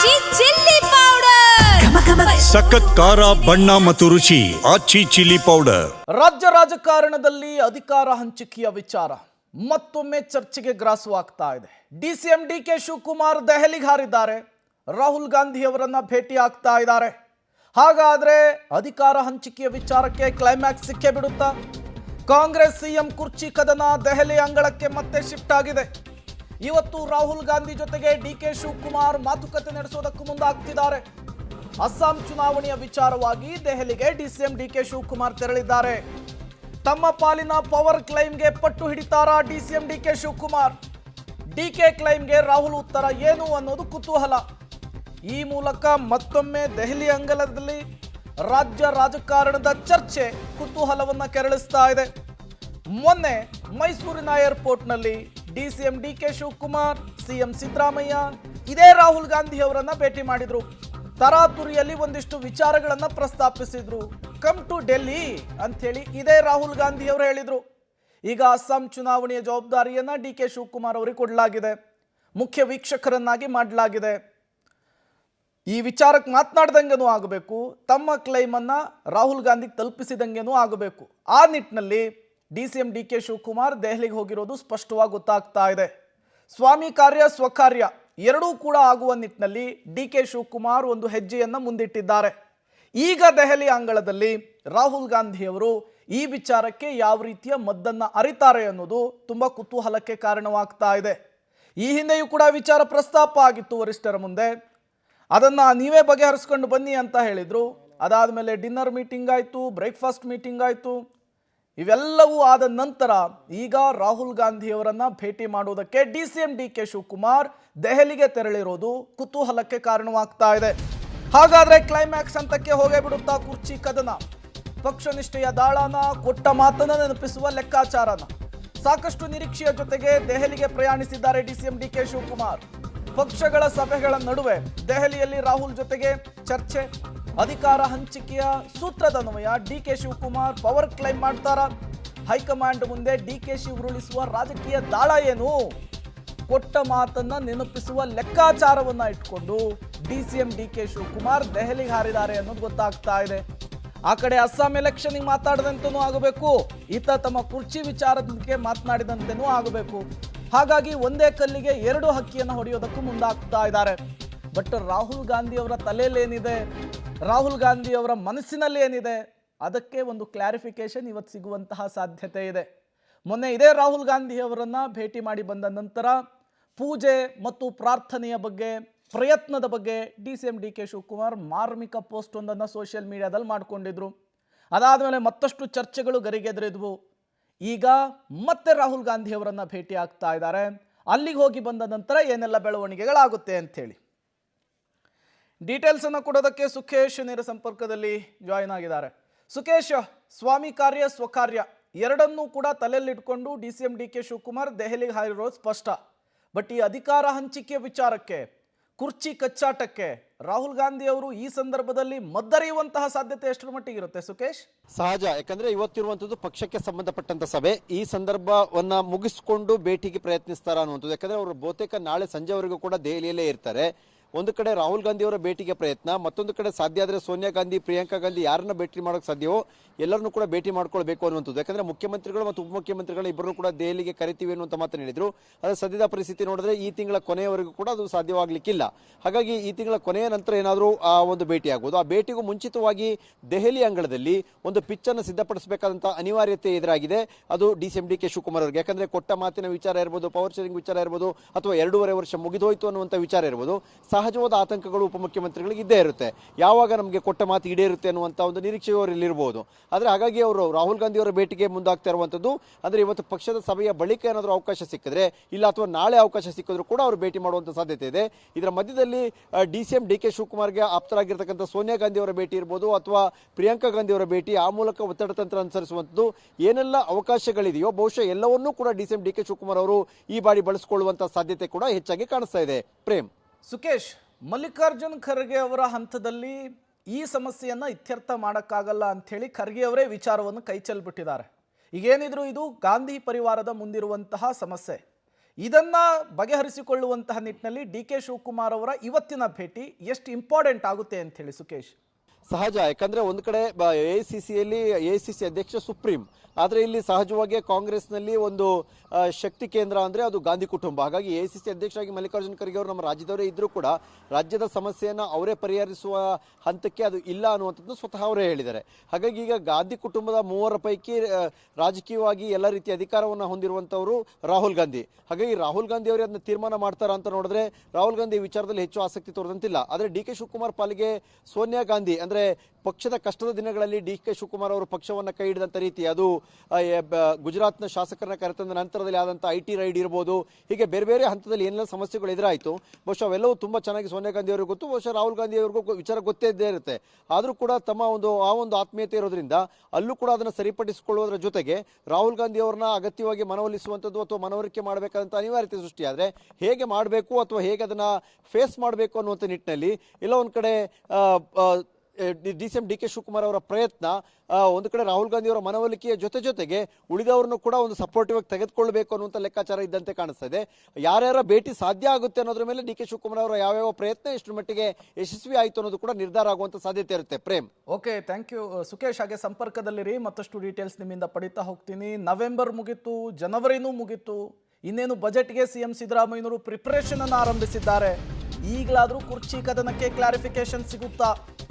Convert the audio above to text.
ಆಚಿ chilli powder ಸಖತ್ ಖಾರ ಬಣ್ಣ ಮತ್ತು ರುಚಿ ಆಚಿ ಚಿಲ್ಲಿ ಪೌಡರ್. ರಾಜ್ಯ ರಾಜಕಾರಣದಲ್ಲಿ ಅಧಿಕಾರ ಹಂಚಿಕೆಯ ವಿಚಾರ ಮತ್ತೊಮ್ಮೆ ಚರ್ಚೆಗೆ ಗ್ರಾಸವಾಗ್ತಾ ಇದೆ. ಡಿಸಿಎಂ ಡಿಕೆ ಶಿವಕುಮಾರ್ ದೆಹಲಿಗೆ ಹಾರಿದ್ದಾರೆ. ರಾಹುಲ್ ಗಾಂಧಿ ಅವರನ್ನ ಭೇಟಿ ಆಗ್ತಾ ಇದ್ದಾರೆ. ಹಾಗಾದ್ರೆ ಅಧಿಕಾರ ಹಂಚಿಕೆಯ ವಿಚಾರಕ್ಕೆ ಕ್ಲೈಮ್ಯಾಕ್ಸ್ ಸಿಕ್ಕೇ ಬಿಡುತ್ತಾ? ಕಾಂಗ್ರೆಸ್ ಸಿಎಂ ಕುರ್ಚಿ ಕದನ ದೆಹಲಿ ಅಂಗಳಕ್ಕೆ ಮತ್ತೆ ಶಿಫ್ಟ್ ಆಗಿದೆ. ಇವತ್ತು ರಾಹುಲ್ ಗಾಂಧಿ ಜೊತೆಗೆ ಡಿಕೆ ಶಿವಕುಮಾರ್ ಮಾತುಕತೆ ನಡೆಸೋದಕ್ಕೂ ಮುಂದಾಗ್ತಿದ್ದಾರೆ. ಅಸ್ಸಾಂ ಚುನಾವಣೆಯ ವಿಚಾರವಾಗಿ ದೆಹಲಿಗೆ ಡಿಸಿಎಂ ಡಿಕೆ ಶಿವಕುಮಾರ್ ತೆರಳಿದ್ದಾರೆ. ತಮ್ಮ ಪಾಲಿನ ಪವರ್ ಕ್ಲೈಮ್ಗೆ ಪಟ್ಟು ಹಿಡಿತಾರಾ ಡಿಸಿಎಂ ಡಿಕೆ ಶಿವಕುಮಾರ್? ಡಿಕೆ ಕ್ಲೈಮ್ಗೆ ರಾಹುಲ್ ಉತ್ತರ ಏನು ಅನ್ನೋದು ಕುತೂಹಲ. ಈ ಮೂಲಕ ಮತ್ತೊಮ್ಮೆ ದೆಹಲಿ ಅಂಗಳದಲ್ಲಿ ರಾಜ್ಯ ರಾಜಕಾರಣದ ಚರ್ಚೆ ಕುತೂಹಲವನ್ನ ಕೆರಳಿಸ್ತಾ ಇದೆ. ಮೊನ್ನೆ ಮೈಸೂರಿನ ಏರ್ಪೋರ್ಟ್ನಲ್ಲಿ DCM DK Shivakumar, CM Siddaramaiah ಇದೇ ರಾಹುಲ್ ಗಾಂಧಿ ಅವರನ್ನ ಭೇಟಿ ಮಾಡಿದ್ರು. ತರಾತುರಿಯಲ್ಲಿ ಒಂದಿಷ್ಟು ವಿಚಾರಗಳನ್ನ ಪ್ರಸ್ತಾಪಿಸಿದ್ರು. ಕಮ್ ಟು ಡೆಲ್ಲಿ ಅಂತ ಹೇಳಿ ಇದೇ ರಾಹುಲ್ ಗಾಂಧಿ ಅವರು ಹೇಳಿದ್ರು. ಈಗ ಅಸ್ಸಾಂ ಚುನಾವಣೆಯ ಜವಾಬ್ದಾರಿಯನ್ನ ಡಿಕೆ ಶಿವಕುಮಾರ್ ಅವರಿಗೆ ಕೊಡಲಾಗಿದೆ, ಮುಖ್ಯ ವೀಕ್ಷಕರನ್ನಾಗಿ ಮಾಡಲಾಗಿದೆ. ಈ ವಿಚಾರಕ್ಕೆ ಮಾತನಾಡ್ದಂಗೆನೂ ಆಗಬೇಕು, ತಮ್ಮ ಕ್ಲೈಮನ್ನ ರಾಹುಲ್ ಗಾಂಧಿಗೆ ತಲುಪಿಸಿದಂಗೆನೂ ಆಗಬೇಕು. ಆ ನಿಟ್ಟಿನಲ್ಲಿ ಡಿಸಿಎಂ ಡಿಕೆ ಶಿವಕುಮಾರ್ ದೆಹಲಿಗೆ ಹೋಗಿರೋದು ಸ್ಪಷ್ಟವಾಗಿ ಗೊತ್ತಾಗ್ತಾ ಇದೆ. ಸ್ವಾಮಿ ಕಾರ್ಯ ಸ್ವಕಾರ್ಯ ಎರಡೂ ಕೂಡ ಆಗುವ ನಿಟ್ಟಿನಲ್ಲಿ ಡಿಕೆ ಶಿವಕುಮಾರ್ ಒಂದು ಹೆಜ್ಜೆಯನ್ನು ಮುಂದಿಟ್ಟಿದ್ದಾರೆ. ಈಗ ದೆಹಲಿ ಅಂಗಳದಲ್ಲಿ ರಾಹುಲ್ ಗಾಂಧಿ ಅವರು ಈ ವಿಚಾರಕ್ಕೆ ಯಾವ ರೀತಿಯ ಮದ್ದನ್ನು ಅರಿತಾರೆ ಅನ್ನೋದು ತುಂಬ ಕುತೂಹಲಕ್ಕೆ ಕಾರಣವಾಗ್ತಾ ಇದೆ. ಈ ಹಿಂದೆಯೂ ಕೂಡ ವಿಚಾರ ಪ್ರಸ್ತಾಪ ಆಗಿತ್ತು ವರಿಷ್ಠರ ಮುಂದೆ. ಅದನ್ನು ನೀವೇ ಬಗೆಹರಿಸ್ಕೊಂಡು ಬನ್ನಿ ಅಂತ ಹೇಳಿದರು. ಅದಾದಮೇಲೆ ಡಿನ್ನರ್ ಮೀಟಿಂಗ್ ಆಯಿತು, ಬ್ರೇಕ್ಫಾಸ್ಟ್ ಮೀಟಿಂಗ್ ಆಯಿತು. ಇವೆಲ್ಲವೂ ಆದ ನಂತರ ಈಗ ರಾಹುಲ್ ಗಾಂಧಿ ಅವರನ್ನ ಭೇಟಿ ಮಾಡುವುದಕ್ಕೆ ಡಿಸಿಎಂ ಡಿಕೆ ಶಿವಕುಮಾರ್ ದೆಹಲಿಗೆ ತೆರಳಿರೋದು ಕುತೂಹಲಕ್ಕೆ ಕಾರಣವಾಗ್ತಾ ಇದೆ. ಹಾಗಾದ್ರೆ ಕ್ಲೈಮ್ಯಾಕ್ಸ್ ಹಂತಕ್ಕೆ ಹೋಗೇ ಬಿಡುತ್ತಾ ಕುರ್ಚಿ ಕದನ? ಪಕ್ಷ ನಿಷ್ಠೆಯ ದಾಳನ, ಕೊಟ್ಟ ಮಾತನ್ನ ನೆನಪಿಸುವ ಲೆಕ್ಕಾಚಾರನ? ಸಾಕಷ್ಟು ನಿರೀಕ್ಷೆಯ ಜೊತೆಗೆ ದೆಹಲಿಗೆ ಪ್ರಯಾಣಿಸಿದ್ದಾರೆ ಡಿಸಿಎಂ ಡಿಕೆ ಶಿವಕುಮಾರ್. ಪಕ್ಷಗಳ ಸಭೆಗಳ ನಡುವೆ ದೆಹಲಿಯಲ್ಲಿ ರಾಹುಲ್ ಜೊತೆಗೆ ಚರ್ಚೆ. ಅಧಿಕಾರ ಹಂಚಿಕೆಯ ಸೂತ್ರದನ್ವಯ ಡಿಕೆ ಶಿವಕುಮಾರ್ ಪವರ್ ಕ್ಲೈಮ್ ಮಾಡ್ತಾರ? ಹೈಕಮಾಂಡ್ ಮುಂದೆ ಡಿಕೆಶಿ ಉರುಳಿಸುವ ರಾಜಕೀಯ ದಾಳ ಏನು? ಕೊಟ್ಟ ಮಾತನ್ನ ನೆನಪಿಸುವ ಲೆಕ್ಕಾಚಾರವನ್ನ ಇಟ್ಕೊಂಡು ಡಿಸಿಎಂ ಡಿಕೆ ಶಿವಕುಮಾರ್ ದೆಹಲಿಗೆ ಹಾರಿದ್ದಾರೆ ಅನ್ನೋದು ಗೊತ್ತಾಗ್ತಾ ಇದೆ. ಆ ಕಡೆ ಅಸ್ಸಾಂ ಎಲೆಕ್ಷನ್ಗೆ ಮಾತಾಡದಂತೆನೂ ಆಗಬೇಕು, ಈತ ತಮ್ಮ ಕುರ್ಚಿ ವಿಚಾರಕ್ಕೆ ಮಾತನಾಡಿದಂತೆನೂ ಆಗಬೇಕು. ಹಾಗಾಗಿ ಒಂದೇ ಕಲ್ಲಿಗೆ ಎರಡು ಹಕ್ಕಿಯನ್ನು ಹೊಡೆಯೋದಕ್ಕೂ ಮುಂದಾಗ್ತಾ ಇದ್ದಾರೆ. ಬಟ್ ರಾಹುಲ್ ಗಾಂಧಿ ಅವರ ತಲೆಯಲ್ಲೇನಿದೆ, ರಾಹುಲ್ ಗಾಂಧಿ ಅವರ ಮನಸ್ಸಿನಲ್ಲಿ ಏನಿದೆ, ಅದಕ್ಕೆ ಒಂದು ಕ್ಲಾರಿಫಿಕೇಶನ್ ಇವತ್ತು ಸಿಗುವಂತಹ ಸಾಧ್ಯತೆ ಇದೆ. ಮೊನ್ನೆ ಇದೇ ರಾಹುಲ್ ಗಾಂಧಿ ಅವರನ್ನ ಭೇಟಿ ಮಾಡಿ ಬಂದ ನಂತರ ಪೂಜೆ ಮತ್ತು ಪ್ರಾರ್ಥನೆಯ ಬಗ್ಗೆ, ಪ್ರಯತ್ನದ ಬಗ್ಗೆ ಡಿಸಿಎಂ ಡಿಕೆ ಶಿವಕುಮಾರ್ ಮಾರ್ಮಿಕ ಪೋಸ್ಟ್ ಒಂದನ್ನು ಸೋಷಿಯಲ್ ಮೀಡಿಯಾದಲ್ಲಿ ಮಾಡಿಕೊಂಡಿದ್ರು. ಅದಾದಮೇಲೆ ಮತ್ತಷ್ಟು ಚರ್ಚೆಗಳು ಗರಿಗೆದರಿದ್ವು. ಈಗ ಮತ್ತೆ ರಾಹುಲ್ ಗಾಂಧಿ ಅವರನ್ನ ಭೇಟಿ ಆಗ್ತಾ ಇದ್ದಾರೆ. ಅಲ್ಲಿಗೆ ಹೋಗಿ ಬಂದ ನಂತರ ಏನೆಲ್ಲ ಬೆಳವಣಿಗೆಗಳಾಗುತ್ತೆ ಅಂಥೇಳಿ ಡೀಟೇಲ್ಸ್ ಅನ್ನು ಕೊಡೋದಕ್ಕೆ ಸುಖೇಶ್ ನೇರ ಸಂಪರ್ಕದಲ್ಲಿ ಜಾಯಿನ್ ಆಗಿದ್ದಾರೆ. ಸುಖೇಶ್, ಸ್ವಾಮಿ ಕಾರ್ಯ ಸ್ವಕಾರ್ಯ ಎರಡನ್ನೂ ಕೂಡ ತಲೆಯಲ್ಲಿಟ್ಕೊಂಡು ಡಿಸಿಎಂ ಡಿಕೆ ಶಿವಕುಮಾರ್ ದೆಹಲಿಗೆ ಹಾರಿರೋದು ಸ್ಪಷ್ಟ. ಬಟ್ ಈ ಅಧಿಕಾರ ಹಂಚಿಕೆ ವಿಚಾರಕ್ಕೆ, ಕುರ್ಚಿ ಕಚ್ಚಾಟಕ್ಕೆ ರಾಹುಲ್ ಗಾಂಧಿ ಅವರು ಈ ಸಂದರ್ಭದಲ್ಲಿ ಮದ್ದರಿಯುವಂತಹ ಸಾಧ್ಯತೆ ಎಷ್ಟರ ಮಟ್ಟಿಗೆ ಇರುತ್ತೆ ಸುಖೇಶ್? ಸಹಜ, ಯಾಕಂದ್ರೆ ಇವತ್ತಿರುವಂತದ್ದು ಪಕ್ಷಕ್ಕೆ ಸಂಬಂಧಪಟ್ಟಂತ ಸಭೆ. ಈ ಸಂದರ್ಭವನ್ನ ಮುಗಿಸಿಕೊಂಡು ಭೇಟಿಗೆ ಪ್ರಯತ್ನಿಸ್ತಾರ ಅನ್ನುವಂಥದ್ದು. ಯಾಕಂದ್ರೆ ಅವರು ಬಹುತೇಕ ನಾಳೆ ಸಂಜೆವರೆಗೂ ಕೂಡ ದೆಹಲಿಯಲ್ಲೇ ಇರ್ತಾರೆ. ಒಂದು ಕಡೆ ರಾಹುಲ್ ಗಾಂಧಿ ಅವರ ಭೇಟಿಗೆ ಪ್ರಯತ್ನ, ಮತ್ತೊಂದು ಕಡೆ ಸಾಧ್ಯ ಆದರೆ ಸೋನಿಯಾ ಗಾಂಧಿ, ಪ್ರಿಯಾಂಕಾ ಗಾಂಧಿ ಯಾರನ್ನ ಭೇಟಿ ಮಾಡೋಕೆ ಸಾಧ್ಯವೋ ಎಲ್ಲರನ್ನೂ ಕೂಡ ಭೇಟಿ ಮಾಡ್ಕೊಳ್ಬೇಕು ಅನ್ನುವಂಥದ್ದು. ಯಾಕಂದ್ರೆ ಮುಖ್ಯಮಂತ್ರಿಗಳು ಮತ್ತು ಉಪಮುಖ್ಯಮಂತ್ರಿಗಳು ಇಬ್ಬರನ್ನು ಕೂಡ ದೆಹಲಿಗೆ ಕರಿತೀವಿ ಅನ್ನುವಂಥ ಮಾತನ್ನು ಹೇಳಿದ್ರು. ಆದರೆ ಸದ್ಯದ ಪರಿಸ್ಥಿತಿ ನೋಡಿದ್ರೆ ಈ ತಿಂಗಳ ಕೊನೆಯವರೆಗೂ ಕೂಡ ಅದು ಸಾಧ್ಯವಾಗಲಿಕ್ಕಿಲ್ಲ. ಹಾಗಾಗಿ ಈ ತಿಂಗಳ ಕೊನೆಯ ನಂತರ ಏನಾದರೂ ಆ ಒಂದು ಭೇಟಿ ಆಗೋದು. ಆ ಭೇಟಿಗೂ ಮುಂಚಿತವಾಗಿ ದೆಹಲಿ ಅಂಗಳದಲ್ಲಿ ಒಂದು ಪಿಚ್ ಅನ್ನು ಸಿದ್ಧಪಡಿಸಬೇಕಾದಂಥ ಅನಿವಾರ್ಯತೆ ಎದುರಾಗಿದೆ. ಅದು ಡಿಸಿಎಂ ಡಿಕೆ ಶಿವಕುಮಾರ್ ಅವರಿಗೆ. ಯಾಕಂದ್ರೆ ಕೊಟ್ಟ ಮಾತಿನ ವಿಚಾರ ಇರ್ಬೋದು, ಪವರ್ ಶೇರಿಂಗ್ ವಿಚಾರ ಇರ್ಬೋದು, ಅಥವಾ 2.5 ವರ್ಷ ಮುಗಿದೋಯ್ತು ಅನ್ನುವಂಥ ವಿಚಾರ ಇರ್ಬೋದು. ಸಹಜವಾದ ಆತಂಕಗಳು ಉಪಮುಖ್ಯಮಂತ್ರಿಗಳಿಗೆ ಇದ್ದೇ ಇರುತ್ತೆ. ಯಾವಾಗ ನಮಗೆ ಕೊಟ್ಟ ಮಾತು ಈಡೇರುತ್ತೆ ಅನ್ನುವಂಥ ಒಂದು ನಿರೀಕ್ಷೆ ಅವರಲ್ಲಿರ್ಬೋದು. ಆದರೆ ಹಾಗಾಗಿ ಅವರು ರಾಹುಲ್ ಗಾಂಧಿ ಅವರ ಭೇಟಿಗೆ ಮುಂದಾಗ್ತಾ ಇರುವಂಥದ್ದು. ಅಂದರೆ ಇವತ್ತು ಪಕ್ಷದ ಸಭೆಯ ಬಳಿಕ ಏನಾದರೂ ಅವಕಾಶ ಸಿಕ್ಕಿದ್ರೆ, ಇಲ್ಲ ಅಥವಾ ನಾಳೆ ಅವಕಾಶ ಸಿಕ್ಕಿದ್ರು ಕೂಡ ಅವರು ಭೇಟಿ ಮಾಡುವಂಥ ಸಾಧ್ಯತೆ ಇದೆ. ಇದರ ಮಧ್ಯದಲ್ಲಿ ಡಿಸಿಎಂ ಡಿಕೆ ಶಿವಕುಮಾರ್ಗೆ ಆಪ್ತರಾಗಿರ್ತಕ್ಕಂಥ ಸೋನಿಯಾ ಗಾಂಧಿ ಅವರ ಭೇಟಿ ಇರ್ಬೋದು, ಅಥವಾ ಪ್ರಿಯಾಂಕಾ ಗಾಂಧಿ ಅವರ ಭೇಟಿ, ಆ ಮೂಲಕ ಒತ್ತಡ ತಂತ್ರ ಅನುಸರಿಸುವಂಥದ್ದು ಏನೆಲ್ಲ ಅವಕಾಶಗಳಿದೆಯೋ ಬಹುಶಃ ಎಲ್ಲವನ್ನೂ ಕೂಡ ಡಿಸಿಎಂ ಡಿಕೆ ಶಿವಕುಮಾರ್ ಅವರು ಈ ಬಾರಿ ಬಳಸಿಕೊಳ್ಳುವಂಥ ಸಾಧ್ಯತೆ ಕೂಡ ಹೆಚ್ಚಾಗಿ ಕಾಣಿಸ್ತಾ ಇದೆ. ಪ್ರೇಮ್. ಸುಖೇಶ್, ಮಲ್ಲಿಕಾರ್ಜುನ್ ಖರ್ಗೆ ಅವರ ಹಂತದಲ್ಲಿ ಈ ಸಮಸ್ಯೆಯನ್ನ ಇತ್ಯರ್ಥ ಮಾಡೋಕ್ಕಾಗಲ್ಲ ಅಂಥೇಳಿ ಖರ್ಗೆ ಅವರೇ ವಿಚಾರವನ್ನು ಕೈ ಚೆಲ್ಬಿಟ್ಟಿದ್ದಾರೆ. ಈಗೇನಿದ್ರು ಇದು ಗಾಂಧಿ ಪರಿವಾರದ ಮುಂದಿರುವಂತಹ ಸಮಸ್ಯೆ. ಇದನ್ನ ಬಗೆಹರಿಸಿಕೊಳ್ಳುವಂತಹ ನಿಟ್ಟಿನಲ್ಲಿ ಡಿ ಕೆ ಶಿವಕುಮಾರ್ ಅವರ ಇವತ್ತಿನ ಭೇಟಿ ಎಷ್ಟು ಇಂಪಾರ್ಟೆಂಟ್ ಆಗುತ್ತೆ ಅಂತ ಹೇಳಿ ಸುಕೇಶ್. ಸಹಜ, ಯಾಕಂದ್ರೆ ಒಂದು ಕಡೆ ಎಐಸಿಸಿಯಲ್ಲಿ ಎಐಸಿಸಿ ಅಧ್ಯಕ್ಷ ಸುಪ್ರೀಂ, ಆದರೆ ಇಲ್ಲಿ ಸಹಜವಾಗಿ ಕಾಂಗ್ರೆಸ್ನಲ್ಲಿ ಒಂದು ಶಕ್ತಿ ಕೇಂದ್ರ ಅಂದರೆ ಅದು ಗಾಂಧಿ ಕುಟುಂಬ. ಹಾಗಾಗಿ ಎಐಸಿಸಿ ಅಧ್ಯಕ್ಷರಾಗಿ ಮಲ್ಲಿಕಾರ್ಜುನ ಖರ್ಗೆ ಅವರು ನಮ್ಮ ರಾಜ್ಯದವರೇ ಇದ್ದರೂ ಕೂಡ ರಾಜ್ಯದ ಸಮಸ್ಯೆಯನ್ನು ಅವರೇ ಪರಿಹರಿಸುವ ಹಂತಕ್ಕೆ ಅದು ಇಲ್ಲ ಅನ್ನುವಂಥದ್ದು ಸ್ವತಃ ಅವರೇ ಹೇಳಿದ್ದಾರೆ. ಹಾಗಾಗಿ ಈಗ ಗಾಂಧಿ ಕುಟುಂಬದ ಮೂವರ ಪೈಕಿ ರಾಜಕೀಯವಾಗಿ ಎಲ್ಲ ರೀತಿಯ ಅಧಿಕಾರವನ್ನು ಹೊಂದಿರುವಂಥವರು ರಾಹುಲ್ ಗಾಂಧಿ. ಹಾಗಾಗಿ ರಾಹುಲ್ ಗಾಂಧಿ ಅವರೇ ಅದನ್ನ ತೀರ್ಮಾನ ಮಾಡ್ತಾರ ಅಂತ ನೋಡಿದ್ರೆ ರಾಹುಲ್ ಗಾಂಧಿ ವಿಚಾರದಲ್ಲಿ ಹೆಚ್ಚು ಆಸಕ್ತಿ ತೋರಿದಂತಿಲ್ಲ. ಆದರೆ ಡಿ ಕೆ ಶಿವಕುಮಾರ್ ಪಾಲಿಗೆ ಸೋನಿಯಾ ಗಾಂಧಿ ಅಂದರೆ ಪಕ್ಷದ ಕಷ್ಟದ ದಿನಗಳಲ್ಲಿ ಡಿ ಕೆ ಶಿವಕುಮಾರ್ ಅವರು ಪಕ್ಷವನ್ನು ಕೈ ಹಿಡಿದಂಥ ರೀತಿ, ಅದು ಗುಜರಾತ್ನ ಶಾಸಕರನ್ನ ಕರೆತಂದ ನಂತರದಲ್ಲಿ ಆದಂಥ IT ರೈಡ್ ಇರ್ಬೋದು, ಹೀಗೆ ಬೇರೆ ಬೇರೆ ಹಂತದಲ್ಲಿ ಏನೆಲ್ಲ ಸಮಸ್ಯೆಗಳು ಎದುರಾಯಿತು. ಬಹುಶಃ ಅವೆಲ್ಲವೂ ತುಂಬ ಚೆನ್ನಾಗಿ ಸೋನಿಯಾ ಗಾಂಧಿ ಅವರಿಗೂ ಗೊತ್ತು, ಬಹುಶಃ ರಾಹುಲ್ ಗಾಂಧಿ ಅವ್ರಿಗೂ ವಿಚಾರ ಗೊತ್ತೇ ಇದ್ದೇ ಇರುತ್ತೆ. ಆದರೂ ಕೂಡ ತಮ್ಮ ಒಂದು ಆತ್ಮೀಯತೆ ಇರೋದ್ರಿಂದ ಅಲ್ಲೂ ಕೂಡ ಅದನ್ನು ಸರಿಪಡಿಸಿಕೊಳ್ಳುವುದರ ಜೊತೆಗೆ ರಾಹುಲ್ ಗಾಂಧಿ ಅವ್ರನ್ನ ಅಗತ್ಯವಾಗಿ ಮನವೊಲಿಸುವಂಥದ್ದು ಅಥವಾ ಮನವರಿಕೆ ಮಾಡಬೇಕಾದಂಥ ಅನಿವಾರ್ಯತೆ ಸೃಷ್ಟಿಯಾದರೆ ಹೇಗೆ ಮಾಡಬೇಕು ಅಥವಾ ಹೇಗೆ ಅದನ್ನು ಫೇಸ್ ಮಾಡಬೇಕು ಅನ್ನುವಂಥ ನಿಟ್ಟಿನಲ್ಲಿ ಇಲ್ಲ ಒಂದು ಕಡೆ ಡಿ ಕೆ ಶಿವಕುಮಾರ್ ಅವರ ಪ್ರಯತ್ನ ಒಂದು ಕಡೆ ರಾಹುಲ್ ಗಾಂಧಿ ಅವರ ಮನವೊಲಿಕೆಯ ಜೊತೆಗೆ ಉಳಿದವರನ್ನು ಕೂಡ ಒಂದು ಸಪೋರ್ಟಿವ್ ಆಗಿ ತೆಗೆದುಕೊಳ್ಬೇಕು ಅನ್ನುವಂಥ ಲೆಕ್ಕಾಚಾರ ಇದ್ದಂತೆ ಕಾಣಿಸ್ತಾ ಇದೆ. ಯಾರ್ಯಾರ ಭೇಟಿ ಸಾಧ್ಯ ಆಗುತ್ತೆ ಅನ್ನೋದ್ರ ಮೇಲೆ ಡಿ ಕೆ ಶಿವಕುಮಾರ್ ಅವರ ಯಾವ ಪ್ರಯತ್ನ ಎಷ್ಟು ಮಟ್ಟಿಗೆ ಯಶಸ್ವಿ ಆಯಿತು ಅನ್ನೋದು ಕೂಡ ನಿರ್ಧಾರ ಆಗುವಂಥ ಸಾಧ್ಯತೆ ಇರುತ್ತೆ. Prem, okay, thank you Sukesh. ಹಾಗೆ ಸಂಪರ್ಕದಲ್ಲಿರಿ, ಮತ್ತಷ್ಟು ಡೀಟೇಲ್ಸ್ ನಿಮ್ಮಿಂದ ಪಡಿತಾ ಹೋಗ್ತೀನಿ. ನವೆಂಬರ್ ಮುಗೀತು, ಜನವರಿನೂ ಮುಗೀತು, ಇನ್ನೇನು ಬಜೆಟ್ಗೆ CM ಸಿದ್ದರಾಮಯ್ಯನವರು ಪ್ರಿಪರೇಷನ್ ಅನ್ನು ಆರಂಭಿಸಿದ್ದಾರೆ. ಈಗಲಾದರೂ ಕುರ್ಚಿ ಕದನಕ್ಕೆ ಕ್ಲಾರಿಫಿಕೇಶನ್ ಸಿಗುತ್ತಾ?